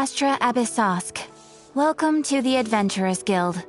Astra Abyssosk. Welcome to the Adventurers Guild.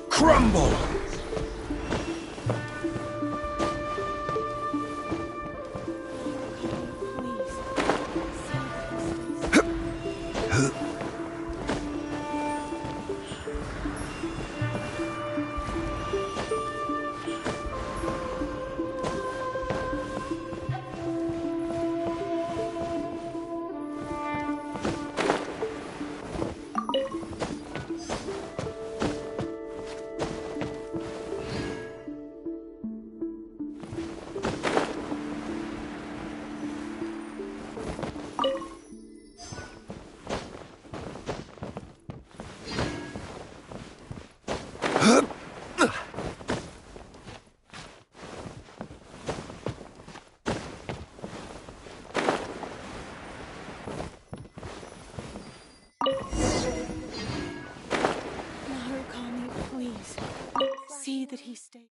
Crumble! Narukami, please. See that he stays.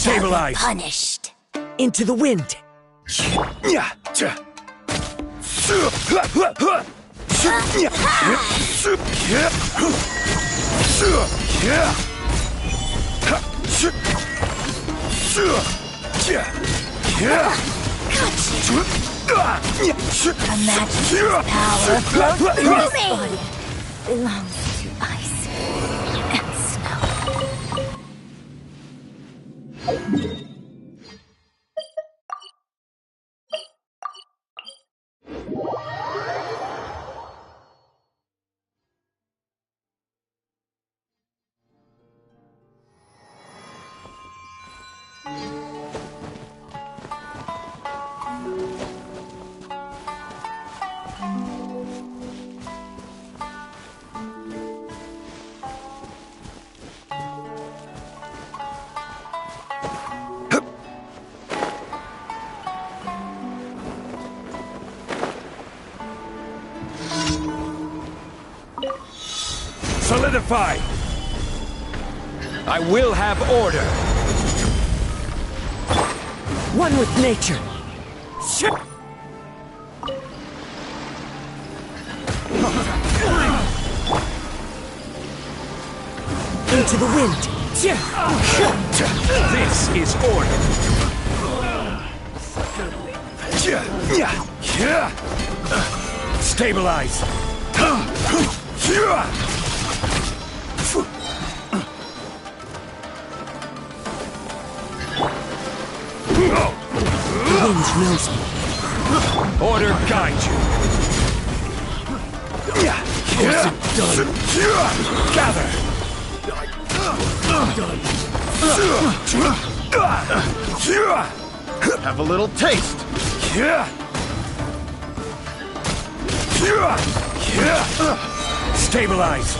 Stabilize. Punished. Into the wind. Imagine power flows through me. Belongs to ice and snow. Solidify! I will have order! One with nature. Into the wind. This is order! Stabilize! The wind knows me. Order guide you! Force it done! Gather! Have a little taste. Stabilize!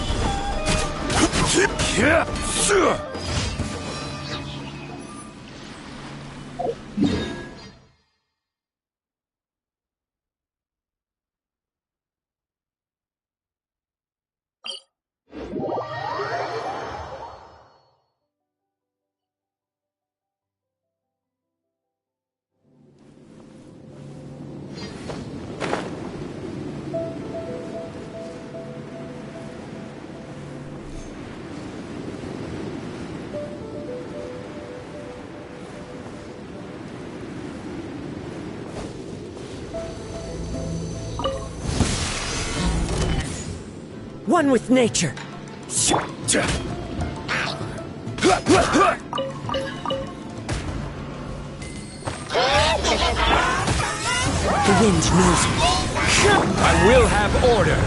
One with nature. The wind knows me. I will have order!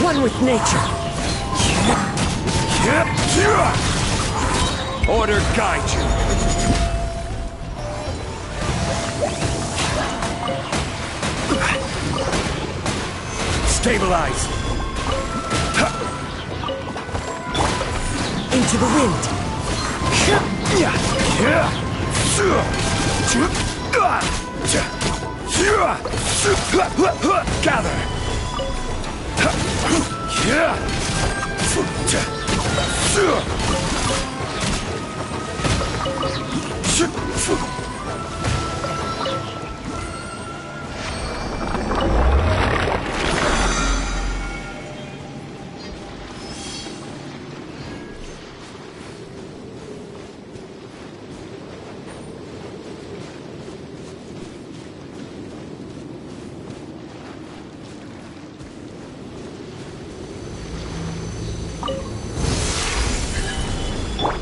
One with nature. Order guide you! Stabilize! Into the wind. Gather!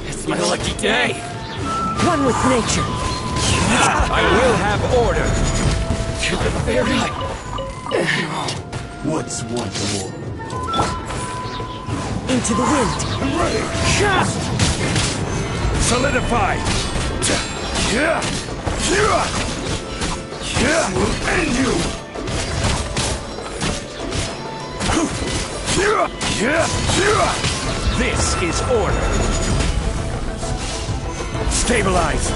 It's my lucky day! One with nature. I will have order! To the very What's one more? Into the wind. I'm ready. Solidify. Yeah. Will end you. This is order. Stabilize.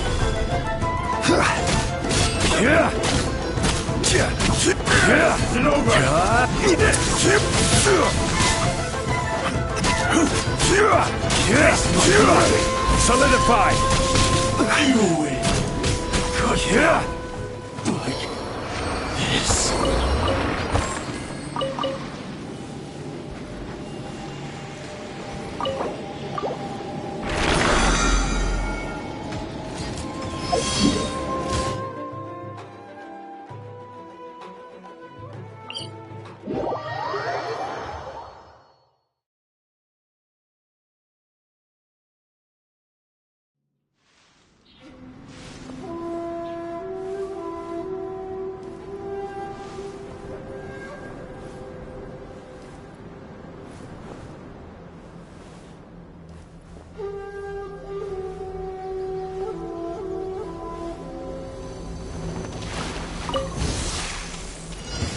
Solidify. You win. Like this.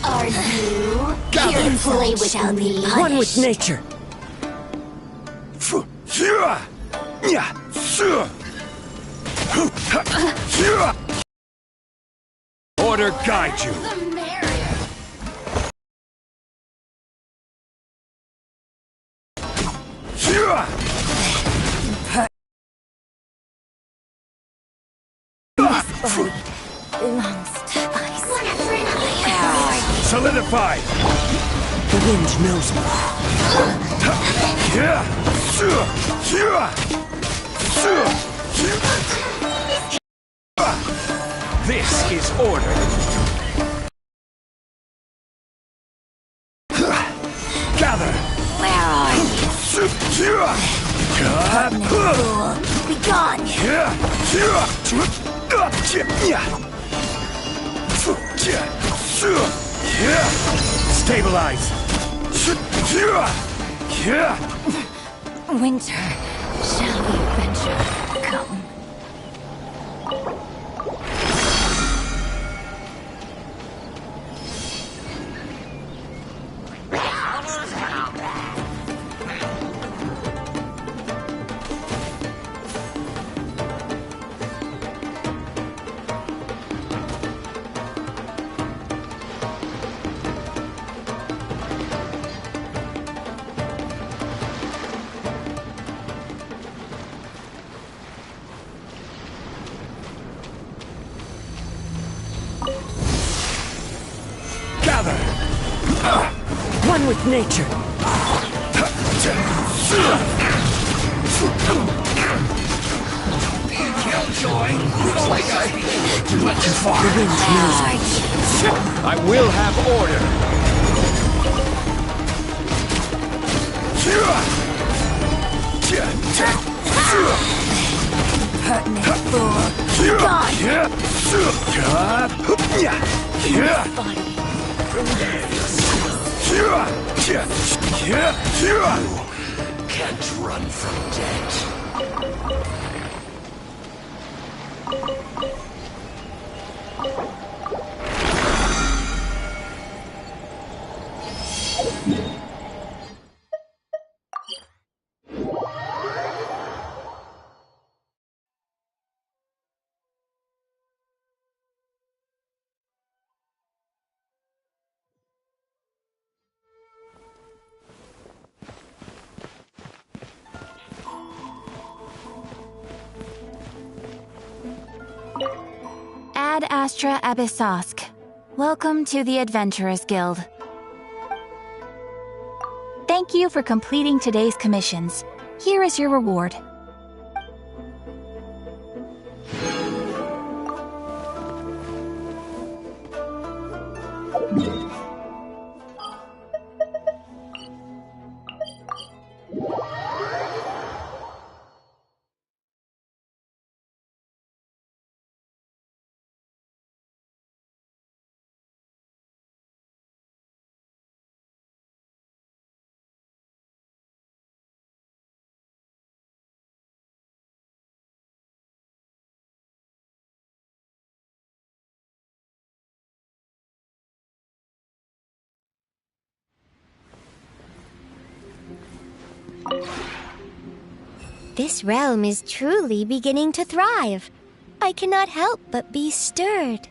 Are you here to play without being punished? One with nature. Order guide you. The merrier. Belongs to ice. Solidify. The wind knows me. This is order. Gather. Where are you? Fool. Be gone. Stabilize. Winter, shall we venture? Come. Gather. One with nature. Killjoy. Looks like I went too far. The wind knows me. I will have order. Pertinent fool. Be gone. Can't run from death. Ad Astra Abyssosk. Welcome to the Adventurers Guild. Thank you for completing today's commissions. Here is your reward. This realm is truly beginning to thrive. I cannot help but be stirred.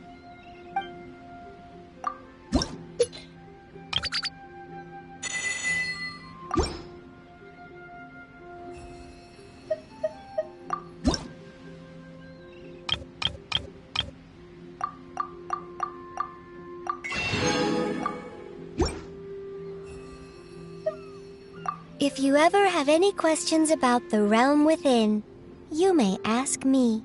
If you ever have any questions about the realm within, you may ask me.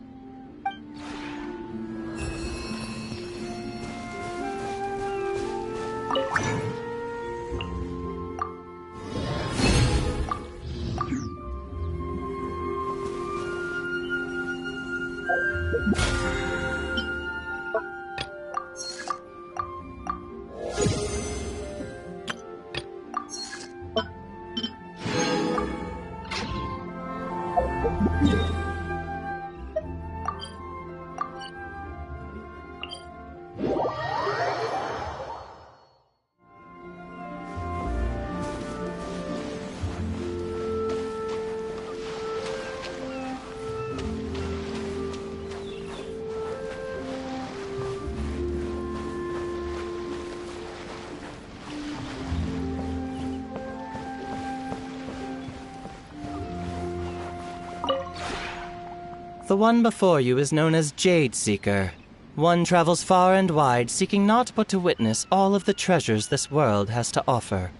The one before you is known as Jade Seeker. One travels far and wide, seeking naught but to witness all of the treasures this world has to offer.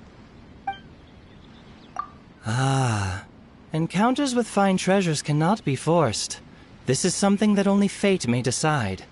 Ah, encounters with fine treasures cannot be forced. This is something that only fate may decide.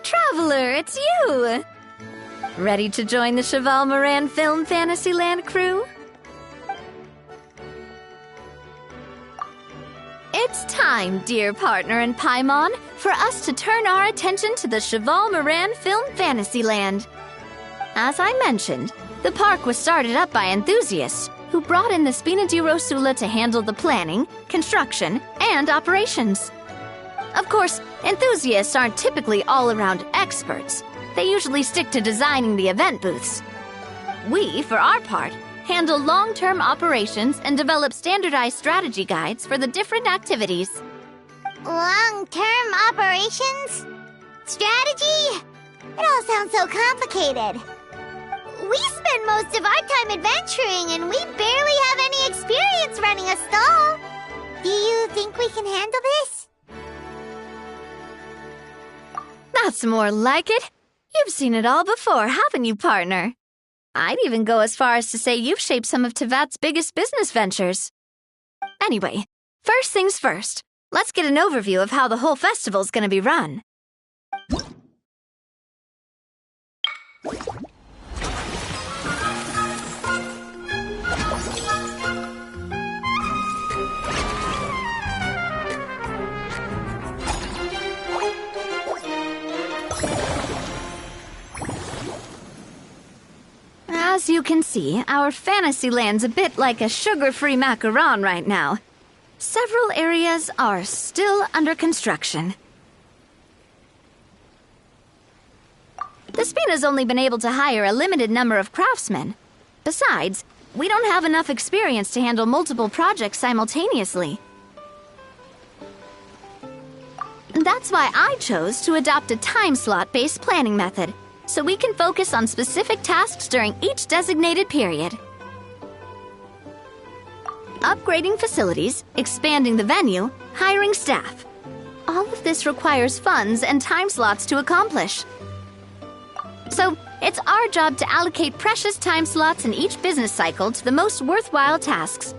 Traveler, it's you! Ready to join the Cheval Moran Film Fantasyland crew? It's time, dear partner in Paimon, for us to turn our attention to the Cheval Moran Film Fantasyland. As I mentioned, the park was started up by enthusiasts who brought in the Spina di Rosula to handle the planning, construction, and operations. Of course, enthusiasts aren't typically all-around experts. They usually stick to designing the event booths. We, for our part, handle long-term operations and develop standardized strategy guides for the different activities. Long-term operations? Strategy? It all sounds so complicated. We spend most of our time adventuring and we barely have any experience running a stall. Do you think we can handle this? That's more like it. You've seen it all before, haven't you, partner? I'd even go as far as to say you've shaped some of Tevat's biggest business ventures. Anyway, first things first. Let's get an overview of how the whole festival's gonna be run. As you can see, our fantasy land's a bit like a sugar-free macaron right now. Several areas are still under construction. The Spina's only been able to hire a limited number of craftsmen. Besides, we don't have enough experience to handle multiple projects simultaneously. That's why I chose to adopt a time slot-based planning method, so we can focus on specific tasks during each designated period. Upgrading facilities, expanding the venue, hiring staff. All of this requires funds and time slots to accomplish. So, it's our job to allocate precious time slots in each business cycle to the most worthwhile tasks.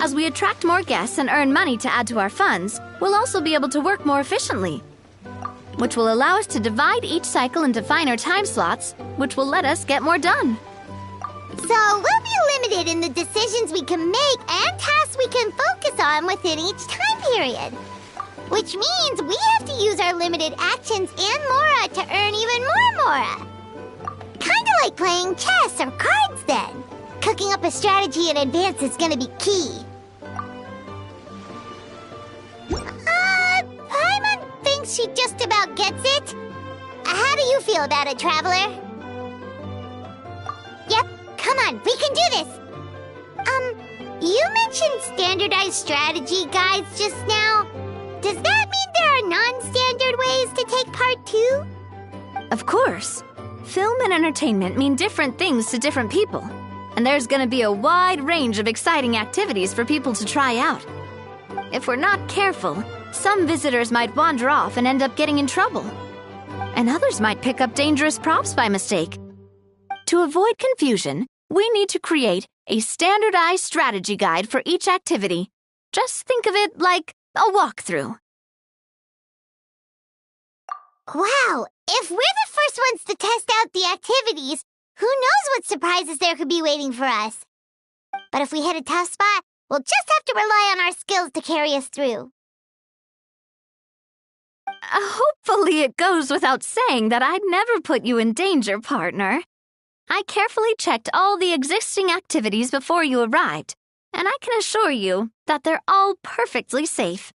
As we attract more guests and earn money to add to our funds, we'll also be able to work more efficiently, which will allow us to divide each cycle into finer time slots, which will let us get more done. So we'll be limited in the decisions we can make and tasks we can focus on within each time period. Which means we have to use our limited actions and Mora to earn even more Mora. Kinda like playing chess or cards then. Cooking up a strategy in advance is gonna be key. Paimon thinks she just about gets it. How do you feel about it, Traveler? Yep, come on, we can do this. You mentioned standardized strategy guides just now. Does that mean there are non-standard ways to take part too? Of course. Film and entertainment mean different things to different people. And there's gonna be a wide range of exciting activities for people to try out. If we're not careful, some visitors might wander off and end up getting in trouble. And others might pick up dangerous props by mistake. To avoid confusion, we need to create a standardized strategy guide for each activity. Just think of it like a walkthrough. Wow, if we're the first ones to test out the activities, who knows what surprises there could be waiting for us? But if we hit a tough spot, we'll just have to rely on our skills to carry us through. Hopefully it goes without saying that I'd never put you in danger, partner. I carefully checked all the existing activities before you arrived, and I can assure you that they're all perfectly safe.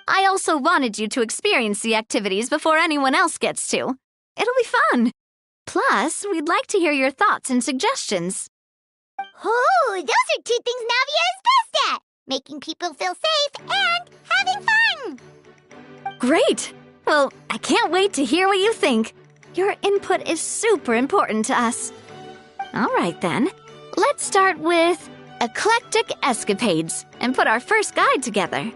I also wanted you to experience the activities before anyone else gets to. It'll be fun. Plus, we'd like to hear your thoughts and suggestions. Oh, those are two things Navia is best at! Making people feel safe and having fun! Great! Well, I can't wait to hear what you think. Your input is super important to us. All right, then. Let's start with Eclectic Escapades and put our first guide together.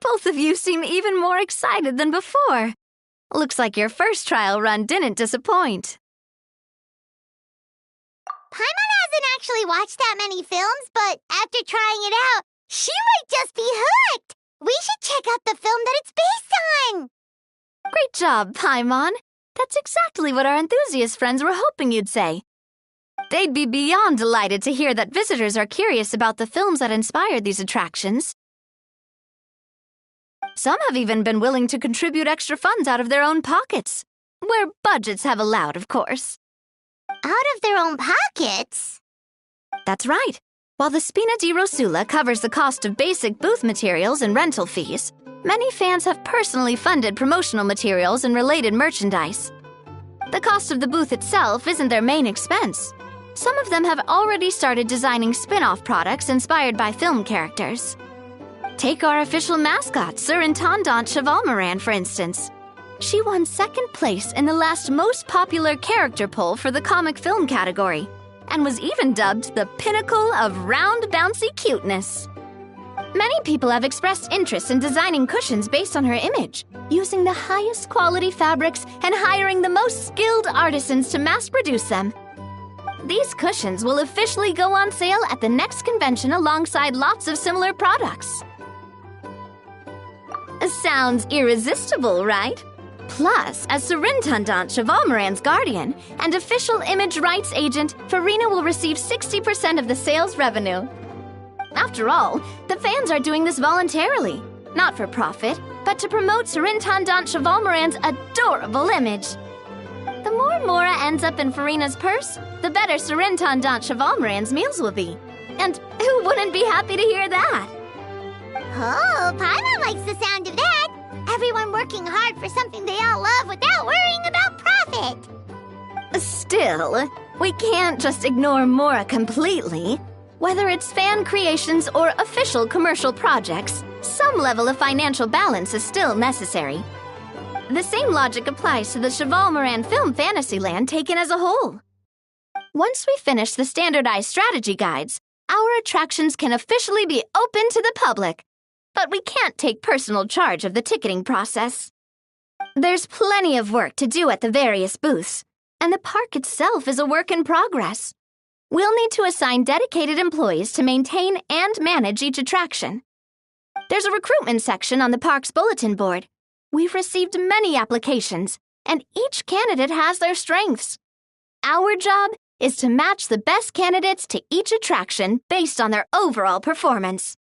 Both of you seem even more excited than before. Looks like your first trial run didn't disappoint. Paimon hasn't actually watched that many films, but after trying it out, she might just be hooked! We should check out the film that it's based on! Great job, Paimon. That's exactly what our enthusiast friends were hoping you'd say. They'd be beyond delighted to hear that visitors are curious about the films that inspired these attractions. Some have even been willing to contribute extra funds out of their own pockets, where budgets have allowed, of course. Out of their own pockets? That's right. While the Spina di Rosula covers the cost of basic booth materials and rental fees, many fans have personally funded promotional materials and related merchandise. The cost of the booth itself isn't their main expense. Some of them have already started designing spin-off products inspired by film characters. Take our official mascot, Surintendant Chevalmoran, for instance. She won second place in the last most popular character poll for the comic film category, and was even dubbed the pinnacle of round, bouncy cuteness. Many people have expressed interest in designing cushions based on her image, using the highest quality fabrics and hiring the most skilled artisans to mass produce them. These cushions will officially go on sale at the next convention alongside lots of similar products. Sounds irresistible, right? Plus, as Surintendant Chevalmoran's guardian and official image rights agent, Farina will receive 60% of the sales revenue. After all, the fans are doing this voluntarily, not for profit, but to promote Surintendant Chevalmoran's adorable image. The more Mora ends up in Farina's purse, the better Surintendant Chevalmoran's meals will be. And who wouldn't be happy to hear that? Oh, Paimon likes the sound of that! Everyone working hard for something they all love without worrying about profit! Still, we can't just ignore Mora completely. Whether it's fan creations or official commercial projects, some level of financial balance is still necessary. The same logic applies to the Chevalmoran Film Fantasyland taken as a whole. Once we finish the standardized strategy guides, our attractions can officially be open to the public. But we can't take personal charge of the ticketing process. There's plenty of work to do at the various booths, and the park itself is a work in progress. We'll need to assign dedicated employees to maintain and manage each attraction. There's a recruitment section on the park's bulletin board. We've received many applications, and each candidate has their strengths. Our job is to match the best candidates to each attraction based on their overall performance.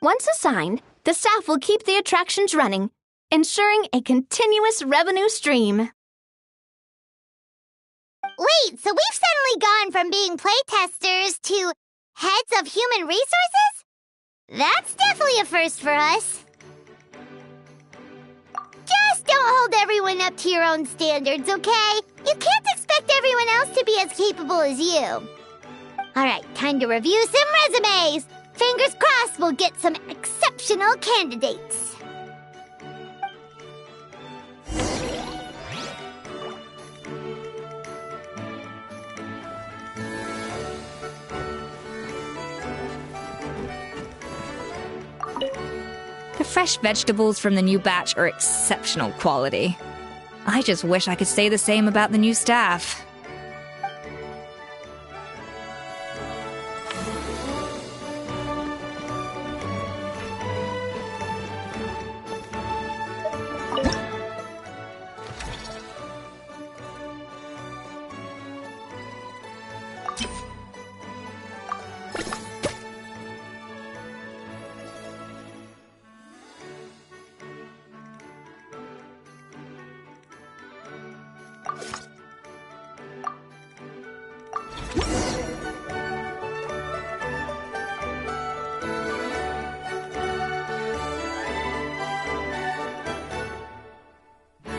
Once assigned, the staff will keep the attractions running, ensuring a continuous revenue stream. Wait, so we've suddenly gone from being playtesters to heads of human resources? That's definitely a first for us. Just don't hold everyone up to your own standards, okay? You can't expect everyone else to be as capable as you. Alright, time to review some resumes. Fingers crossed we'll get some exceptional candidates. The fresh vegetables from the new batch are exceptional quality. I just wish I could say the same about the new staff.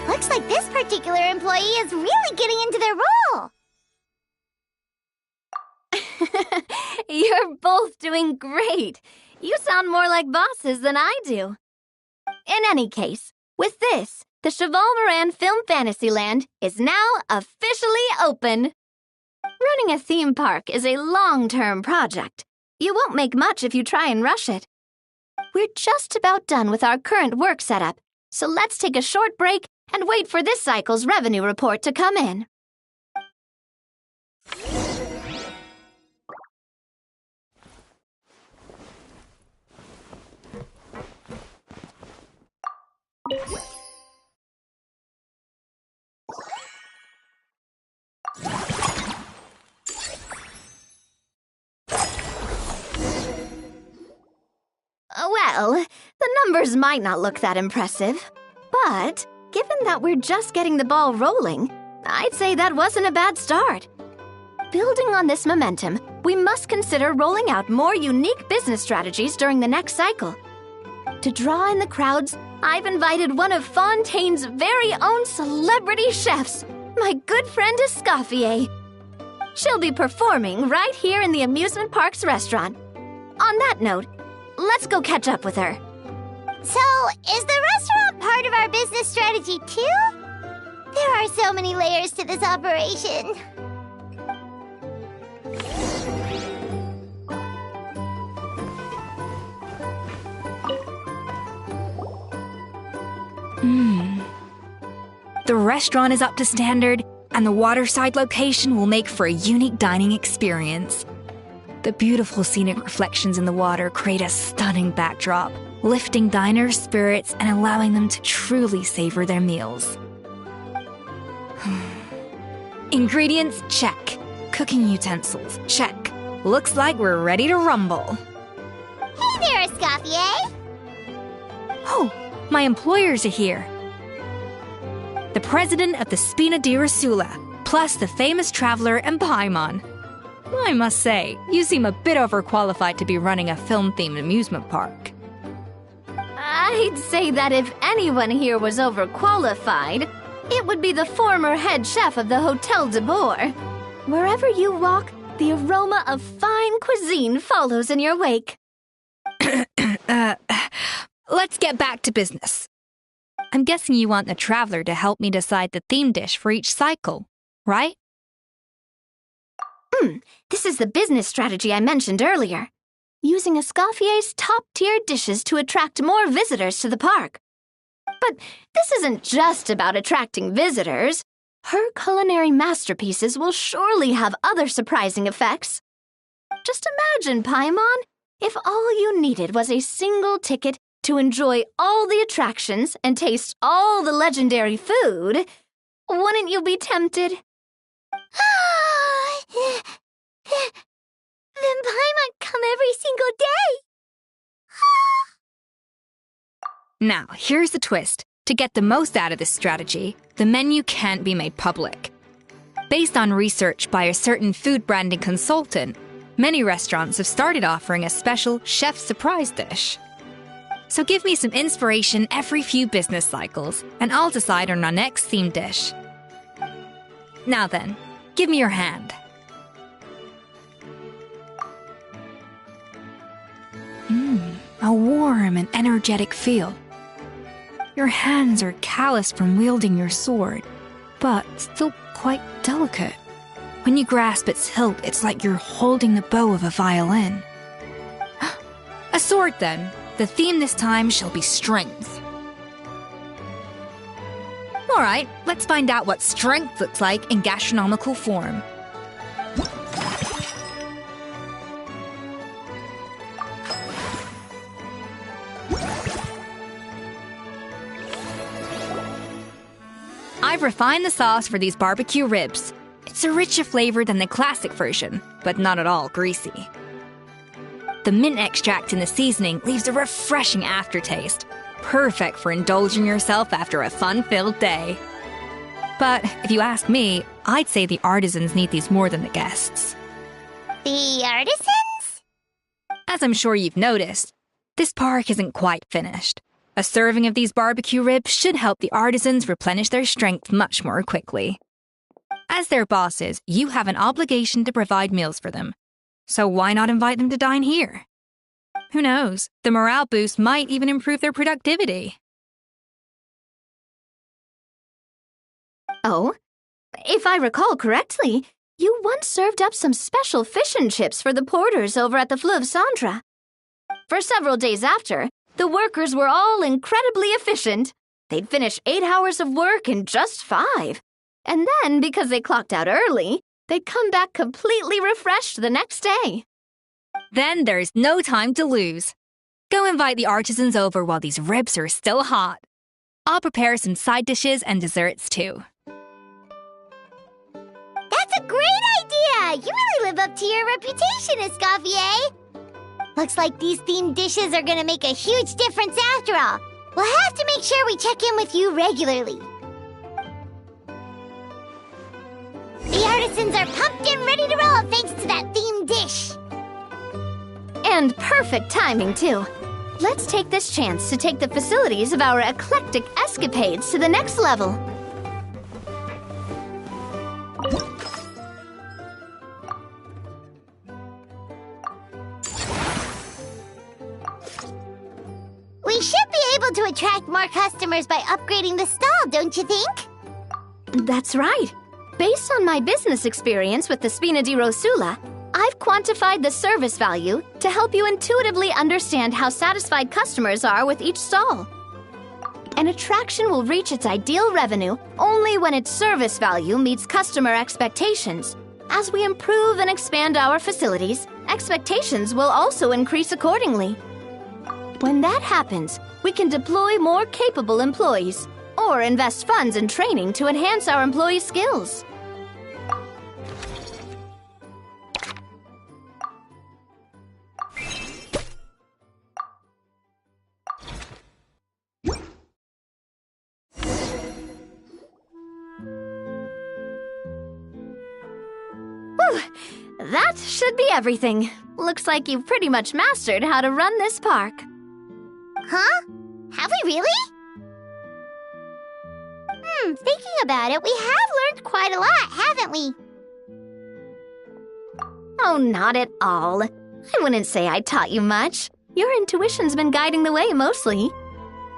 Looks like this particular employee is really getting into their role. You're both doing great. You sound more like bosses than I do. In any case, with this, the Chevalmoran Film Fantasyland is now officially open. Running a theme park is a long-term project. You won't make much if you try and rush it. We're just about done with our current work setup, so let's take a short break and wait for this cycle's revenue report to come in. Well, the numbers might not look that impressive, but given that we're just getting the ball rolling, I'd say that wasn't a bad start. Building on this momentum, we must consider rolling out more unique business strategies during the next cycle. To draw in the crowds, I've invited one of Fontaine's very own celebrity chefs, my good friend Escoffier. She'll be performing right here in the amusement park's restaurant. On that note, let's go catch up with her. So, is the restaurant part of our business strategy too? There are so many layers to this operation. The restaurant is up to standard, and the waterside location will make for a unique dining experience. The beautiful scenic reflections in the water create a stunning backdrop, lifting diners' spirits and allowing them to truly savor their meals. Ingredients, check. Cooking utensils, check. Looks like we're ready to rumble. Hey there, Escoffier! Oh, my employers are here. The president of the Spina di Rasula, plus the famous traveler and Paimon. I must say, you seem a bit overqualified to be running a film-themed amusement park. I'd say that if anyone here was overqualified, it would be the former head chef of the Hotel de Boer. Wherever you walk, the aroma of fine cuisine follows in your wake. Let's get back to business. I'm guessing you want the traveler to help me decide the theme dish for each cycle, right? This is the business strategy I mentioned earlier. Using Escoffier's top-tier dishes to attract more visitors to the park. But this isn't just about attracting visitors. Her culinary masterpieces will surely have other surprising effects. Just imagine, Paimon, if all you needed was a single ticket to enjoy all the attractions and taste all the legendary food. Wouldn't you be tempted? Then Paimon come every single day! Now, here's the twist. To get the most out of this strategy, the menu can't be made public. Based on research by a certain food branding consultant, many restaurants have started offering a special chef surprise dish. So give me some inspiration every few business cycles, and I'll decide on our next theme dish. Now then, give me your hand. A warm and energetic feel. Your hands are calloused from wielding your sword, but still quite delicate. When you grasp its hilt, it's like you're holding the bow of a violin. A sword, then. The theme this time shall be strength. All right, let's find out what strength looks like in gastronomical form. I've refined the sauce for these barbecue ribs. It's a richer flavor than the classic version, but not at all greasy. The mint extract in the seasoning leaves a refreshing aftertaste, perfect for indulging yourself after a fun-filled day. But if you ask me, I'd say the artisans need these more than the guests. The artisans? As I'm sure you've noticed, this park isn't quite finished. A serving of these barbecue ribs should help the artisans replenish their strength much more quickly. As their bosses, you have an obligation to provide meals for them. So why not invite them to dine here? Who knows? The morale boost might even improve their productivity. Oh, if I recall correctly, you once served up some special fish and chips for the porters over at the Fleuve Centre. For several days after, The workers were all incredibly efficient. They'd finish 8 hours of work in just 5. And then, because they clocked out early, they'd come back completely refreshed the next day. Then there's no time to lose. Go invite the artisans over while these ribs are still hot. I'll prepare some side dishes and desserts too. That's a great idea! You really live up to your reputation, Escoffier! Looks like these themed dishes are gonna make a huge difference after all. We'll have to make sure we check in with you regularly. The artisans are pumped and ready to roll thanks to that themed dish. And perfect timing, too. Let's take this chance to take the facilities of our eclectic escapades to the next level. We should be able to attract more customers by upgrading the stall, don't you think? That's right. Based on my business experience with the Spina di Rosula, I've quantified the service value to help you intuitively understand how satisfied customers are with each stall. An attraction will reach its ideal revenue only when its service value meets customer expectations. As we improve and expand our facilities, expectations will also increase accordingly. When that happens, we can deploy more capable employees or invest funds in training to enhance our employees' skills. That should be everything. Looks like you've pretty much mastered how to run this park. Huh? Have we really? Thinking about it, we have learned quite a lot, haven't we? Oh, not at all. I wouldn't say I taught you much. Your intuition's been guiding the way mostly.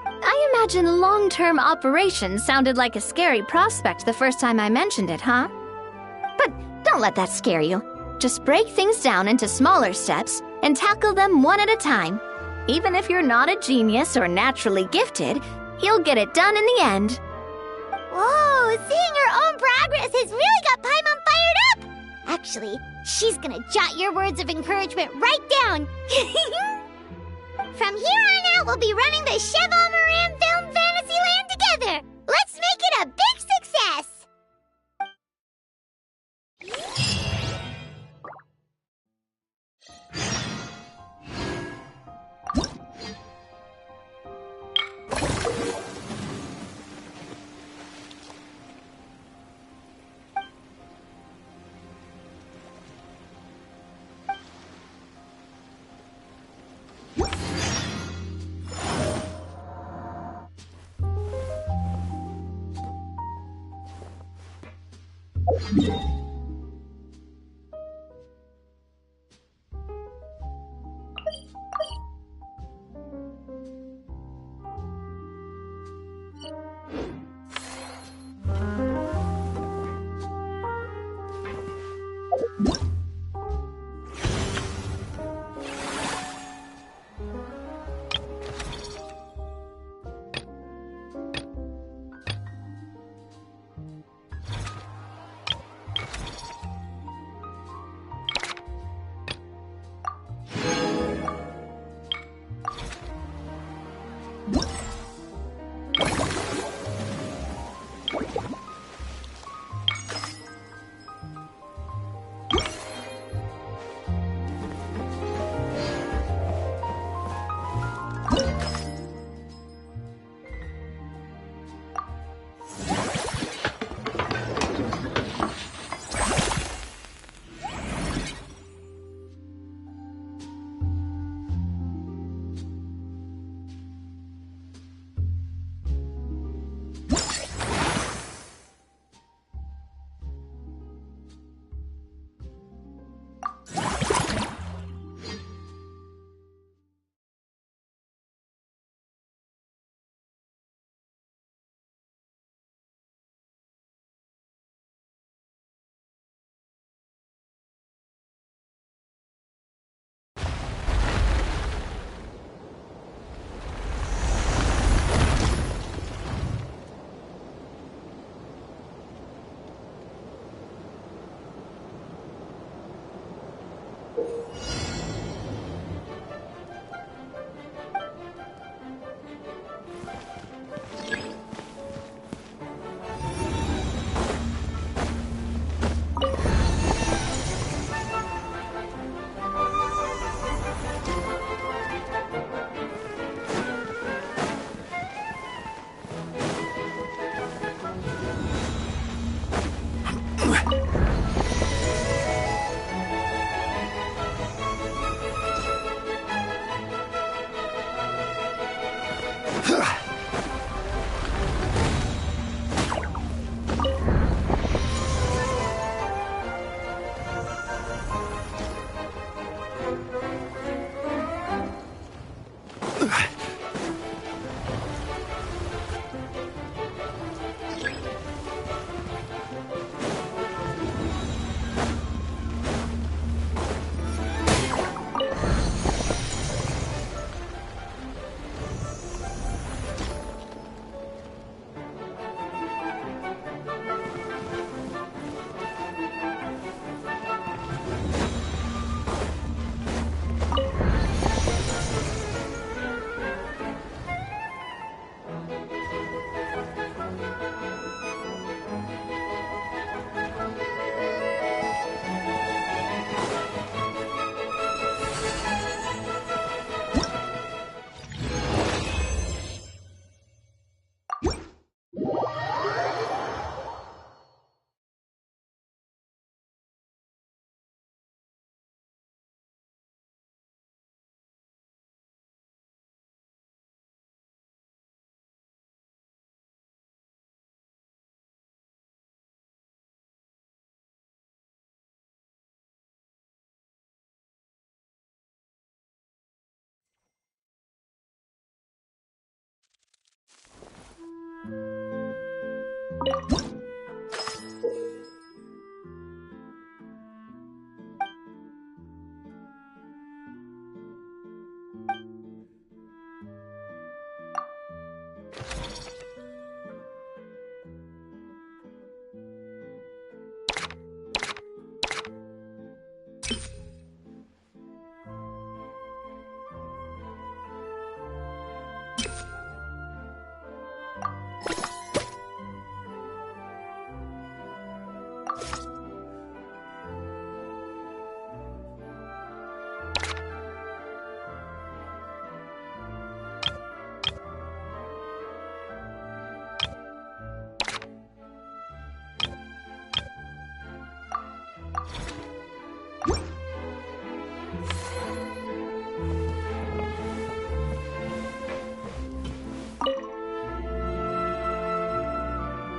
I imagine long-term operations sounded like a scary prospect the first time I mentioned it, huh? But don't let that scare you. Just break things down into smaller steps and tackle them one at a time. Even if you're not a genius or naturally gifted, you'll get it done in the end. Whoa, seeing her own progress has really got Paimon fired up! Actually, she's gonna jot your words of encouragement right down. From here on out, we'll be running the Cheval Moran Film Fantasyland together. Let's make it a big success!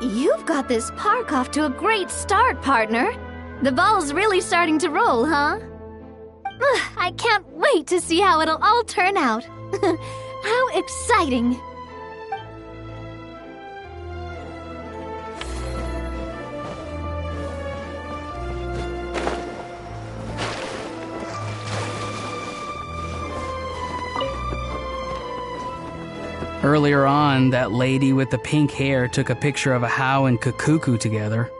You've got this park off to a great start, partner. The ball's really starting to roll, huh? Ugh, I can't wait to see how it'll all turn out. How exciting! Earlier on, that lady with the pink hair took a picture of a How and Kakuku together.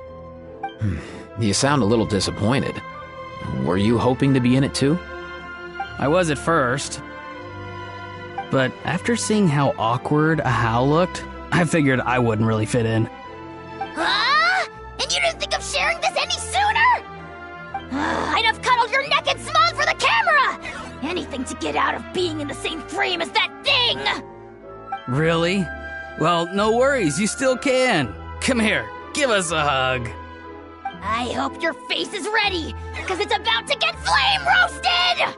You sound a little disappointed. Were you hoping to be in it too? I was at first. But after seeing how awkward a How looked, I figured I wouldn't really fit in. Huh? And you didn't think of sharing this any sooner? I'd have cuddled your neck and smiled for the camera! Anything to get out of being in the same frame as that thing! Really? Well, no worries, you still can. Come here, give us a hug. I hope your face is ready, because it's about to get flame roasted!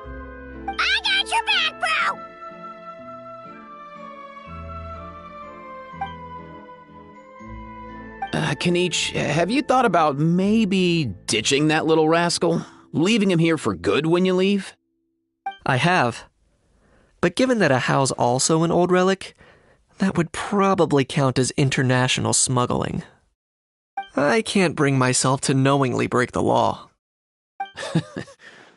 I got your back, bro! Kenichi, have you thought about maybe ditching that little rascal? Leaving him here for good when you leave? I have. But given that a How's also an old relic, that would probably count as international smuggling. I can't bring myself to knowingly break the law.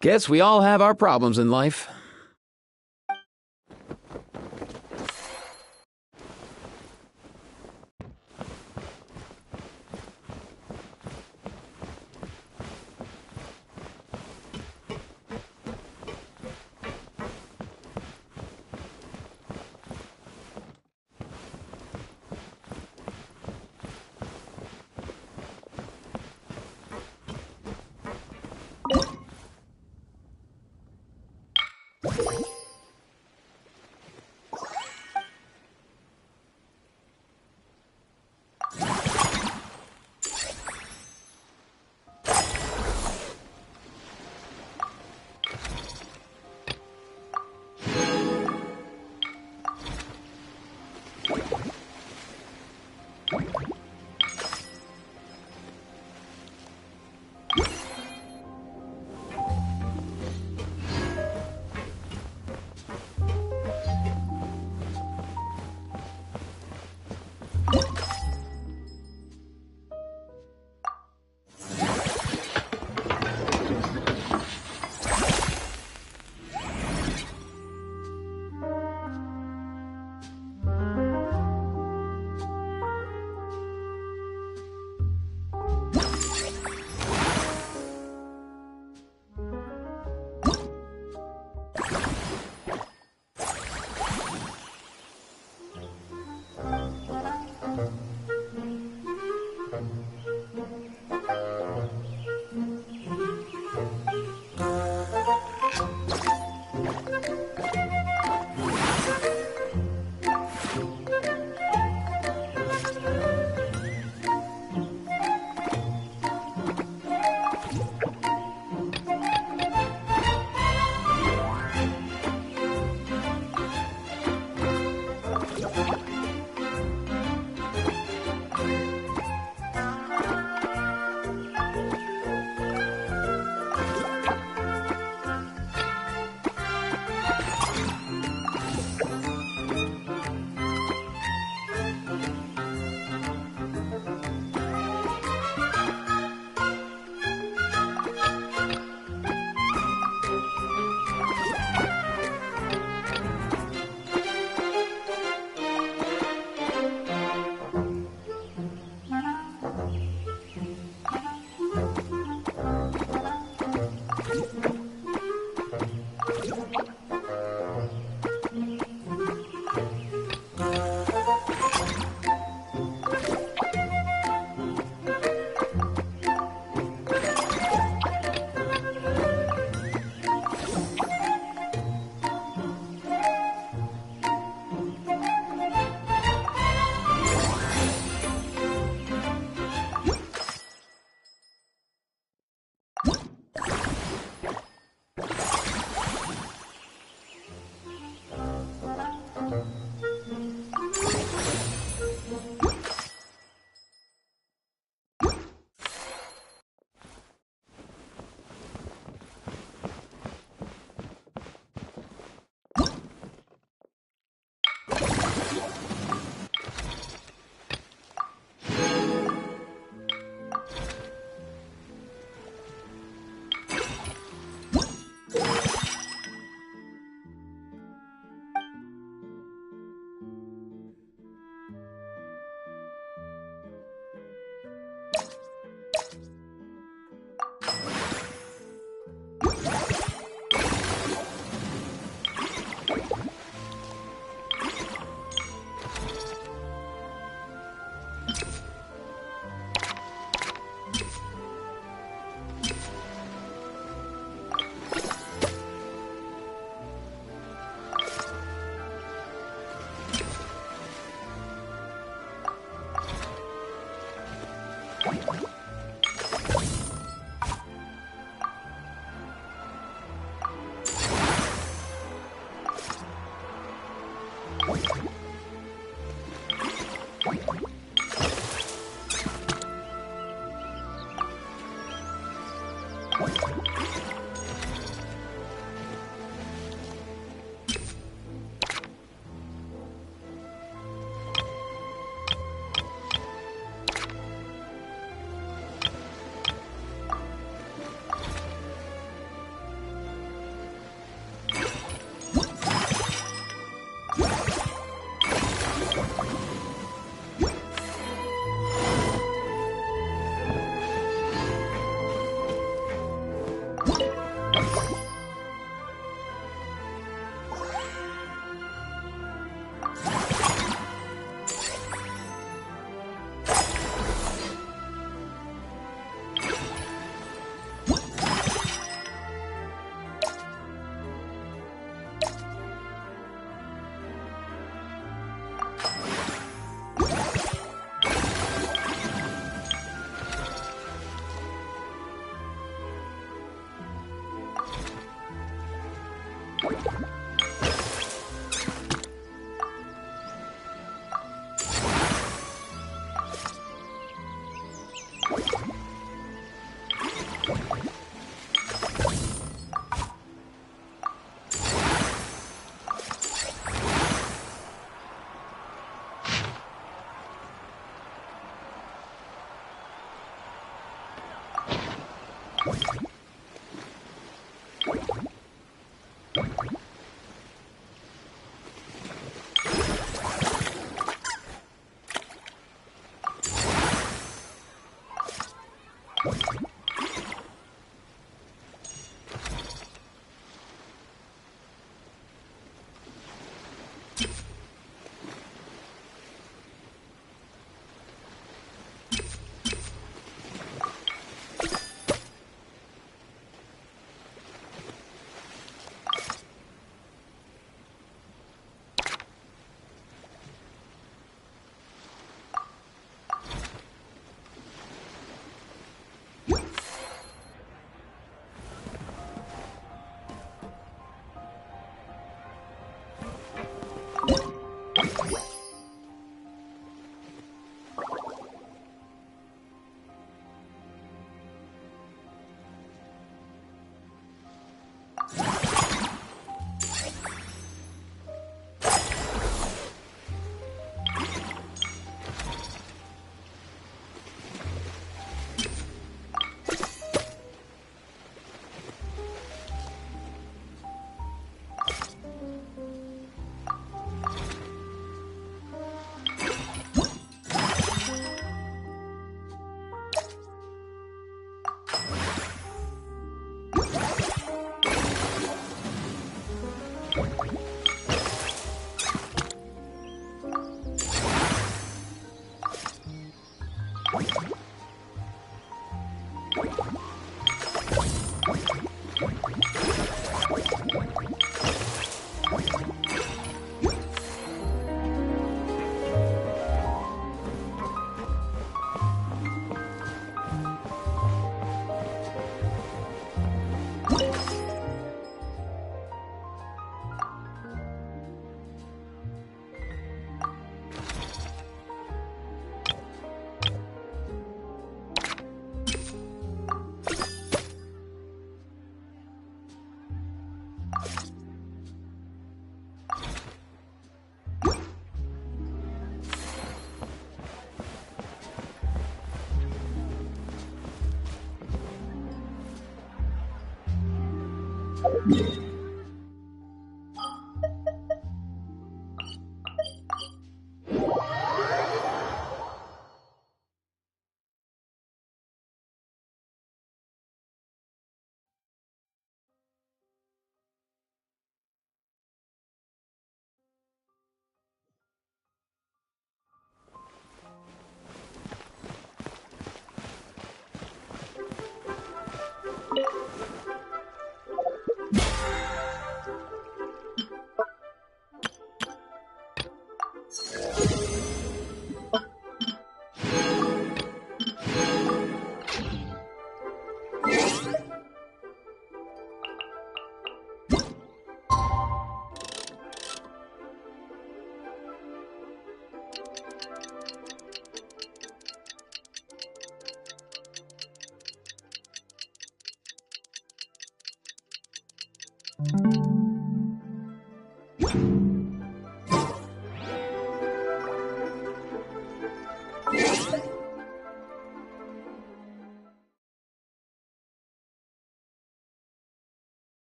Guess we all have our problems in life.